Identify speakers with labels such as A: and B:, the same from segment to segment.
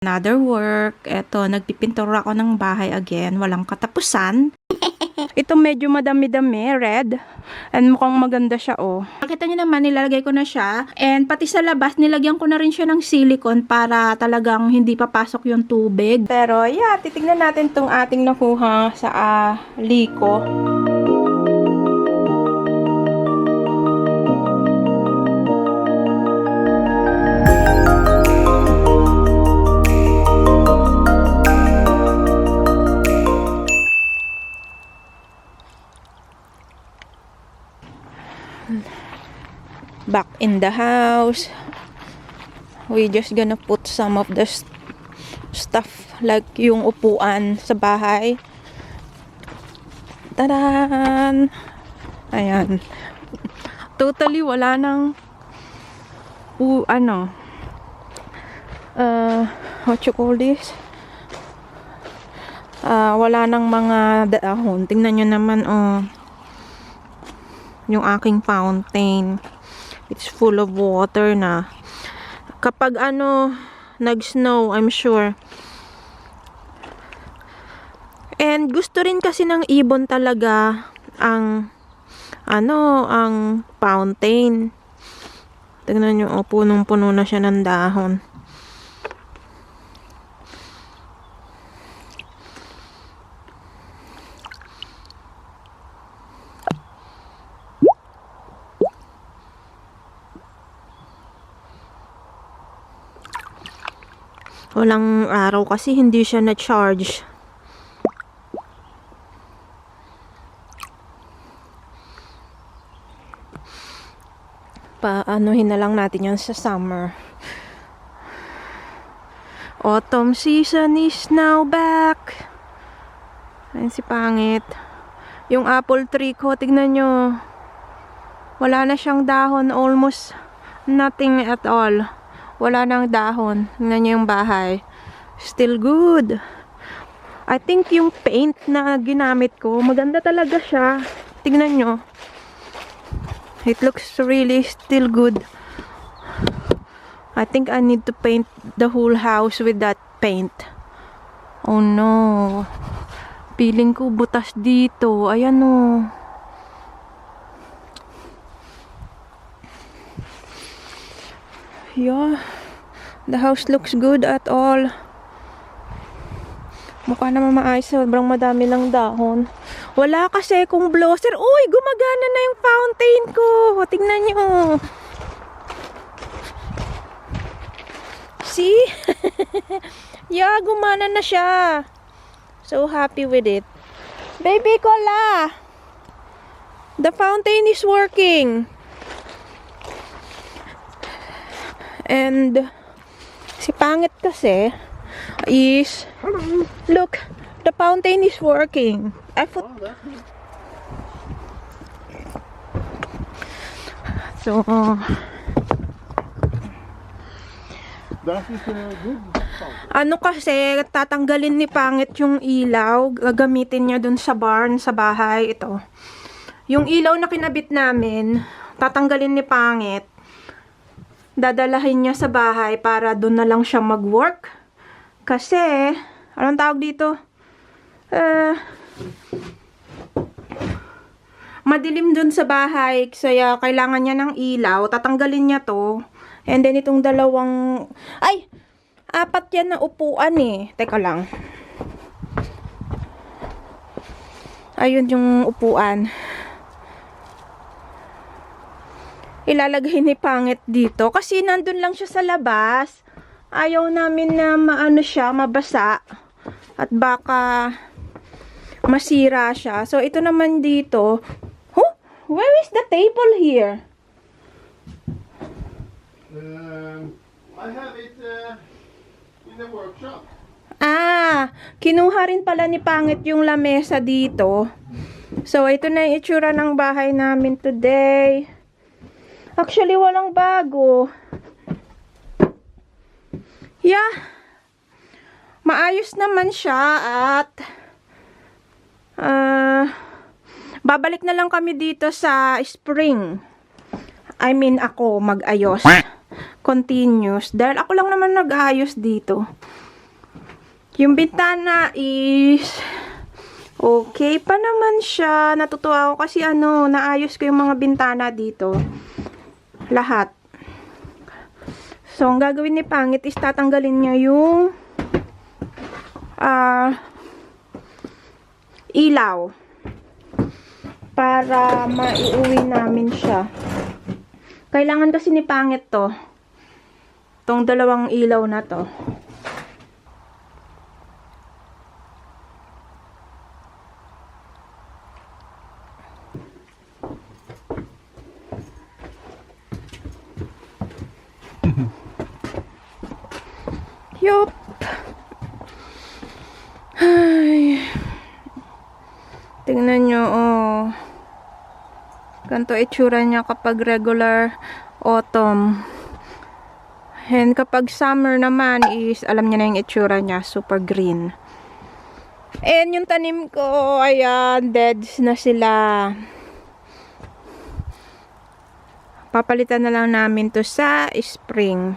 A: Another work. Eto, nagpipintura ako ng bahay again. Walang katapusan. Ito medyo madami-dami, red. And mukhang maganda siya, oh. Nakita niyo naman, nilalagay ko na siya. And pati sa labas, nilagyan ko na rin siya ng silicone para talagang hindi papasok yung tubig. Pero, yeah, titignan natin tong ating nakuha sa liko. Back in the house, we just gonna put some of the stuff like yung upuan sa bahay. Tadan! Ayan. Totally wala nang what you call this? Wala nang mga dahon. Tingnan nyo naman, oh. Yung aking fountain. It's full of water na. Kapag nag-snow, I'm sure. And gusto rin kasi ng ibon talaga ang fountain. Tingnan nyo, oh, punong-puno na siya ng dahon. Walang araw kasi hindi siya na-charge. Paanohin na lang natin yan sa summer. Autumn season is now back. Ayun si pangit. Yung apple tree ko, tignan nyo. Wala na siyang dahon. Almost nothing at all. Wala nang dahon. Tingnan niyo yung bahay. Still good. I think yung paint na ginamit ko, maganda talaga siya. Tingnan nyo. It looks really still good. I think I need to paint the whole house with that paint. Oh no. Feeling ko butas dito. Ayan oh. Yeah, the house looks good at all. Mukha naman maayos. Sobrang madami ng dahon. Wala kasi kung blosser. Uy, gumagana na yung fountain ko. Tingnan nyo. See? Yeah, gumana na siya. So happy with it. Baby Cola! The fountain is working. And si pangit kasi is look, the fountain is working. So
B: that is good.
A: kasi tatanggalin ni pangit yung ilaw, gagamitin niya dun sa barn sa bahay. Ito yung ilaw na kinabit namin, tatanggalin ni pangit, dadalahin niya sa bahay para doon na lang siya mag-work. Kasi, anong tawag dito? Madilim doon sa bahay. Kaya kailangan niya ng ilaw. Tatanggalin niya to. And then itong dalawang... Ay! 4 yan na upuan eh. Teka lang. Ayun yung upuan. Ilalagay ni pangit dito kasi nandun lang siya sa labas. Ayaw namin na mabasa at baka masira siya. So ito naman dito. Huh? Where is the table here?
B: I have it in the workshop.
A: Kinuha rin pala ni pangit yung lamesa dito. So ito na yung itsura ng bahay namin today. Actually, walang bago. Yeah. Maayos naman siya at babalik na lang kami dito sa spring. I mean, ako mag-ayos. Continuous. Dahil ako lang naman nag-ayos dito. Yung bintana is okay pa naman siya. Natutuwa ako kasi naayos ko yung mga bintana dito. Lahat. So, ang gagawin ni Pangit is tatanggalin niya yung ilaw. Para maiuwi namin siya. Kailangan kasi ni Pangit to. Tong dalawang ilaw na to. Yup. Ay. Tingnan nyo, oh. Ganito itsura niya kapag regular autumn. And kapag summer naman is, alam niya na yung itsura niya, super green. And yung tanim ko, ayan, deads na sila. Papalitan na lang namin to sa spring.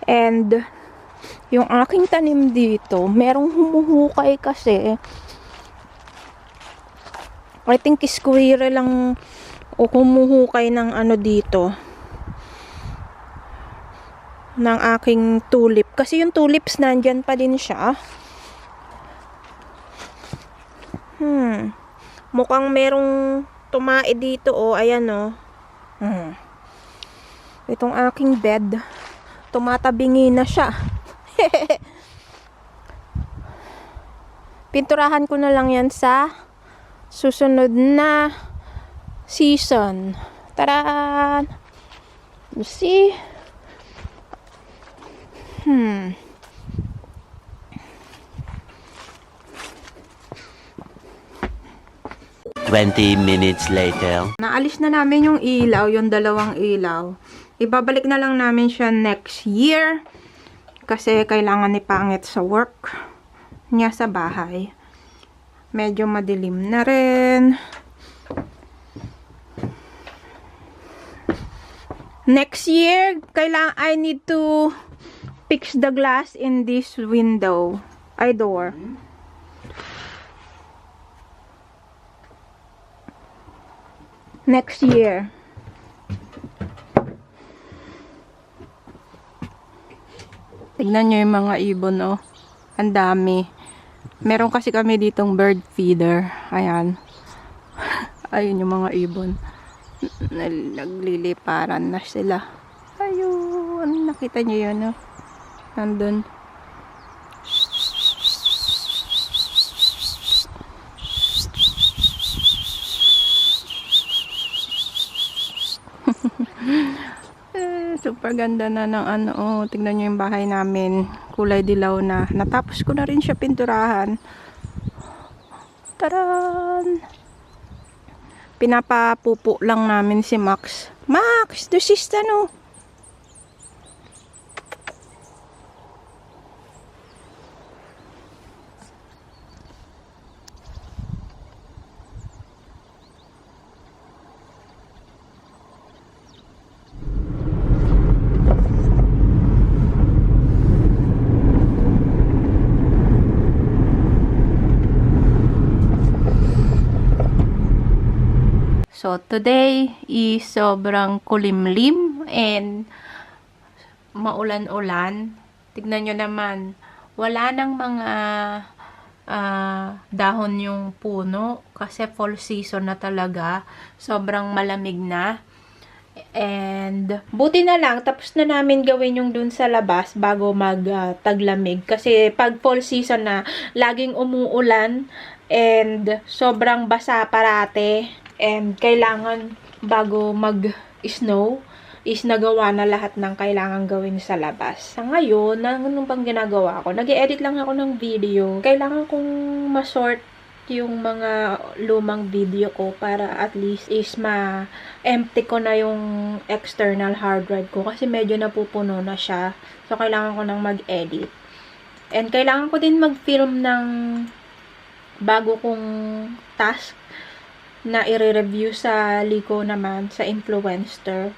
A: And yung aking tanim dito, merong humuhukay kasi. I think squirrel lang o humuhukay ng dito. Ng aking tulip. Kasi yung tulips nandyan pa din siya. Mukhang merong tumae dito, oh. Ayan, oh. Itong aking bed. Tumatabingi na siya. Pinturahan ko na lang yan sa susunod na season. Taran! You see?
C: 20 minutes later.
A: Naalis na namin yung ilaw, yung dalawang ilaw. Ibabalik na lang namin siya next year. Kasi kailangan ni Pangit sa work niya sa bahay. Medyo madilim na rin. Next year, I need to fix the glass in this window. Door. Next year. Tignan nyo yung mga ibon, oh. Ang dami. Meron kasi kami ditong bird feeder. Ayan. Ayun yung mga ibon. Nagliliparan na sila. Ayun. Nakita nyo yun, oh. Nandun. Super ganda na ng oh. Tignan nyo yung bahay namin. Kulay dilaw na. Natapos ko na rin siya pinturahan. Taran! Pinapapupo lang namin si Max. Max! This is So, today is sobrang kulimlim and maulan-ulan. Tignan nyo naman, wala nang mga dahon yung puno kasi fall season na talaga. Sobrang malamig na. And, buti na lang, tapos na namin gawin yung dun sa labas bago taglamig. Kasi pag fall season na, laging umuulan and sobrang basa parate. And kailangan bago mag-snow is nagawa na lahat ng kailangan gawin sa labas. Sa ngayon, ano bang ginagawa ko? Nag-edit lang ako ng video. Kailangan kong ma-sort yung mga lumang video ko para at least is ma-empty ko na yung external hard drive ko kasi medyo napupuno na siya. So, kailangan ko nang mag-edit. And kailangan ko din mag-film ng bago kong task na i-review sa Liko naman, sa Influencer.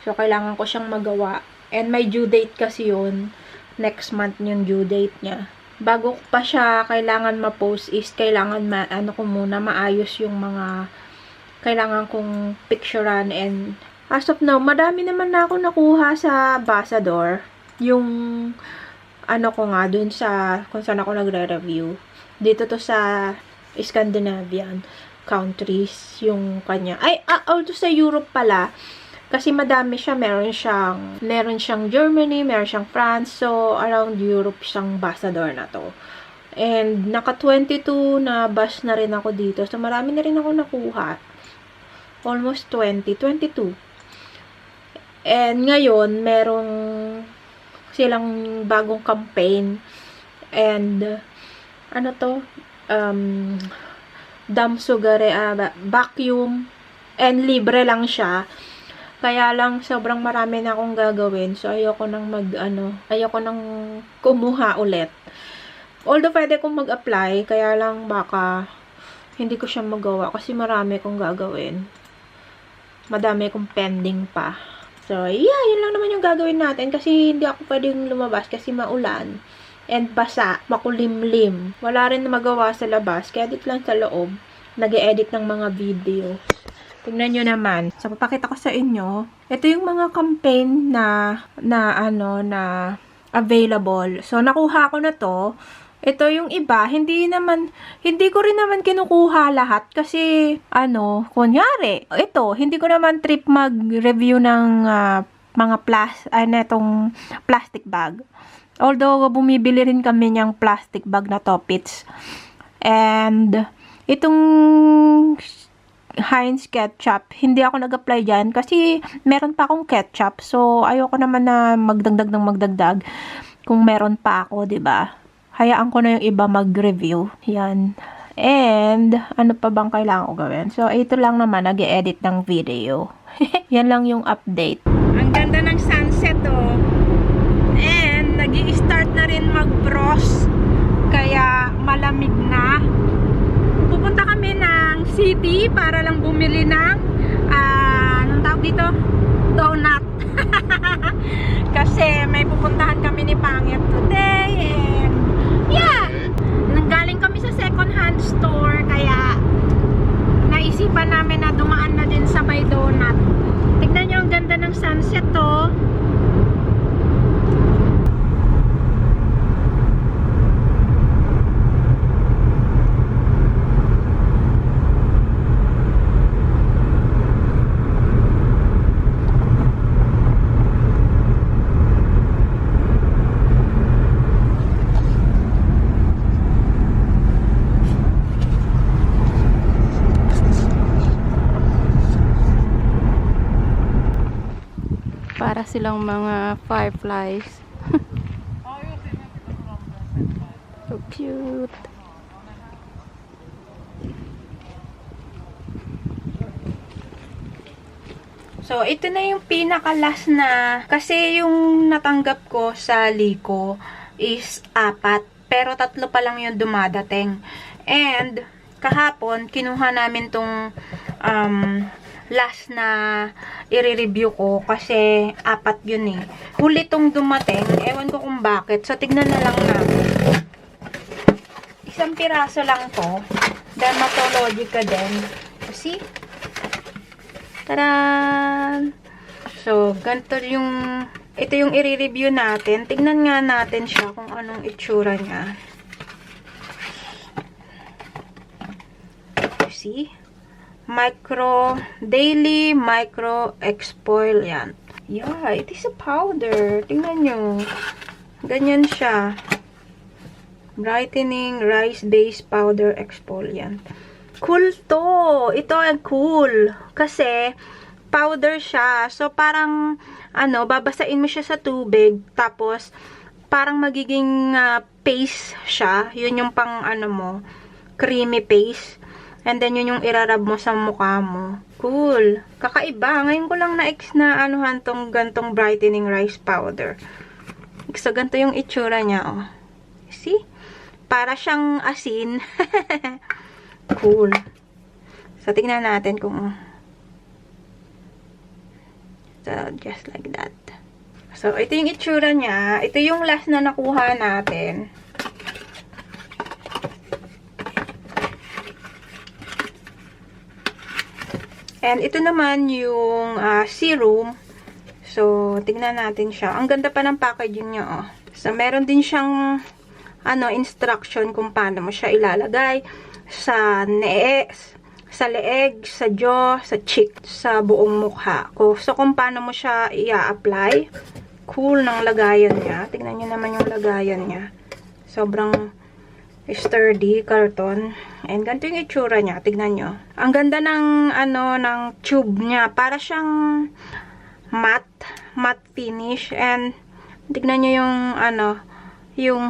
A: So, kailangan ko siyang magawa. And may due date kasi yun next month yung due date niya. Bago ko pa siya kailangan ma-post is kailangan maayos yung mga kailangan kong picturean, and as of now, madami naman na ako nakuha sa Ambassador. Yung ko nga dun sa kung saan ako nagre-review. Dito to sa Scandinavian countries yung kanya. Although sa Europe pala, kasi madami siya, meron siyang Germany, meron siyang France, so around Europe siyang ambassador na to. And naka 22 na batch na rin ako dito, so marami na rin ako nakuha. Almost 22. And ngayon, merong silang bagong campaign, and vacuum, and libre lang siya. Kaya lang, sobrang marami na akong gagawin. So, ayoko nang kumuha ulit. Although, pwede kong mag-apply. Kaya lang, baka hindi ko siya magawa. Kasi marami kong gagawin. Madami kong pending pa. So, yeah, yun lang naman yung gagawin natin. Kasi hindi ako pwedeng lumabas kasi maulan. And basa, makulimlim. Wala rin na magawa sa labas. Kaya dito lang sa loob. Nag-e-edit ng mga video. Tingnan nyo naman. So, papakita ko sa inyo. Ito yung mga campaign na available. So, nakuha ko na to. Ito yung iba. Hindi ko rin naman kinukuha lahat. Kasi, kunyari, ito, hindi ko naman trip mag-review ng mga netong plastic bag. Although, bumibili rin kami niyang plastic bag na Toppits. And, itong Heinz ketchup, hindi ako nag-apply dyan kasi meron pa akong ketchup. So, ayoko naman na magdagdag kung meron pa ako, 'di ba? Hayaan ko na yung iba mag-review. Yan. And, ano pa bang kailangan ko gawin? So, ito lang naman, nag-e-edit ng video. Yan lang yung update. Ang ganda ng sunset, oh. And, nag-i-start na rin mag-frost. Kaya, malamig na. Pupunta kami ng city para lang bumili ng anong tawag dito? Donut. Kasi may pupuntahan kami ni Pangit today, and yeah, nanggaling kami sa second hand store, kaya naisipan namin na dumaan na din sa may donut. Tignan nyo ang ganda ng sunset to. Para silang mga fireflies. So cute. So, ito na yung pinaka-last na. Kasi yung natanggap ko sa Liko is 4. Pero 3 pa lang yung dumadating. And, kahapon, kinuha namin tong last na i-review ko kasi 4 yun eh. Huli tong dumating. Ewan ko kung bakit. So, tignan na lang natin. Isang piraso lang to. Dermatologica din. See? Taran! So, ganito yung ito yung i-review natin. Tignan nga natin siya kung anong itsura niya. See? Daily micro exfoliant. Yeah, it is a powder. Tingnan nyo. Ganyan siya. Brightening rice-based powder exfoliant. Cool to. Ito ang cool. Kasi, powder siya. So, parang, babasain mo siya sa tubig. Tapos, parang magiging paste siya. Yun yung pang, creamy paste. And then, yun yung irarab mo sa mukha mo. Cool. Kakaiba. Ngayon ko lang na tong gantong brightening rice powder. So, ganito yung itsura niya, oh. See? Para siyang asin. Cool. So, tingnan natin kung so, just like that. So, ito yung itsura niya. Ito yung last na nakuha natin. And ito naman yung serum. So, tignan natin siya. Ang ganda pa ng packaging niya, oh. So, meron din siyang instruction kung paano mo siya ilalagay sa sa leeg, sa jaw, sa cheek, sa buong mukha. So, kung paano mo siya i-apply. Cool ng lagayan niya. Tignan niyo naman yung lagayan niya. Sobrang sturdy, karton. And ganito yung itsura niya. Tignan nyo. Ang ganda ng, ng tube niya. Para siyang matte finish. And, tignan nyo yung, yung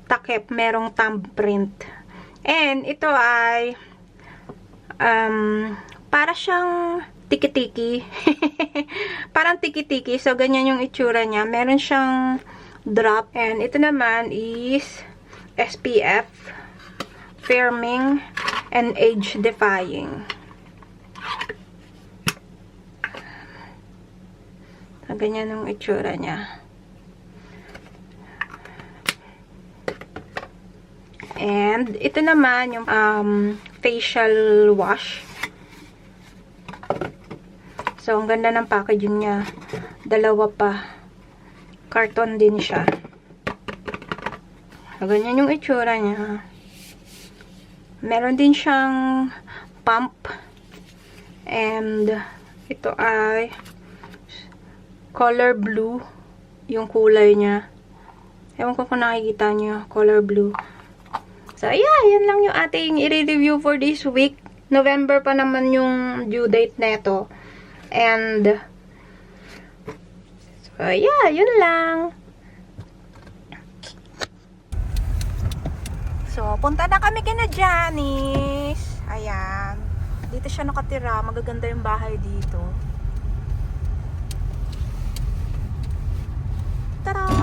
A: takip. Merong thumbprint. And, ito ay, para siyang tiki-tiki. Parang tiki-tiki. So, ganyan yung itsura niya. Meron siyang drop. And, ito naman is SPF, firming, and age-defying. So, ganyan yung itsura niya. And, ito naman yung facial wash. So, ang ganda ng packaging niya. Dalawa pa. Karton din siya. So, ganyan yung itsura niya. Meron din siyang pump. And, ito ay color blue. Yung kulay niya. Ewan ko kung nakikita niyo. Color blue. So, yeah. Yan lang yung ating i-review for this week. November pa naman yung due date neto. And, so, yeah. Yun lang. So, punta na kami kina Janice. Ayan. Dito siya nakatira. Magaganda yung bahay dito. Tara!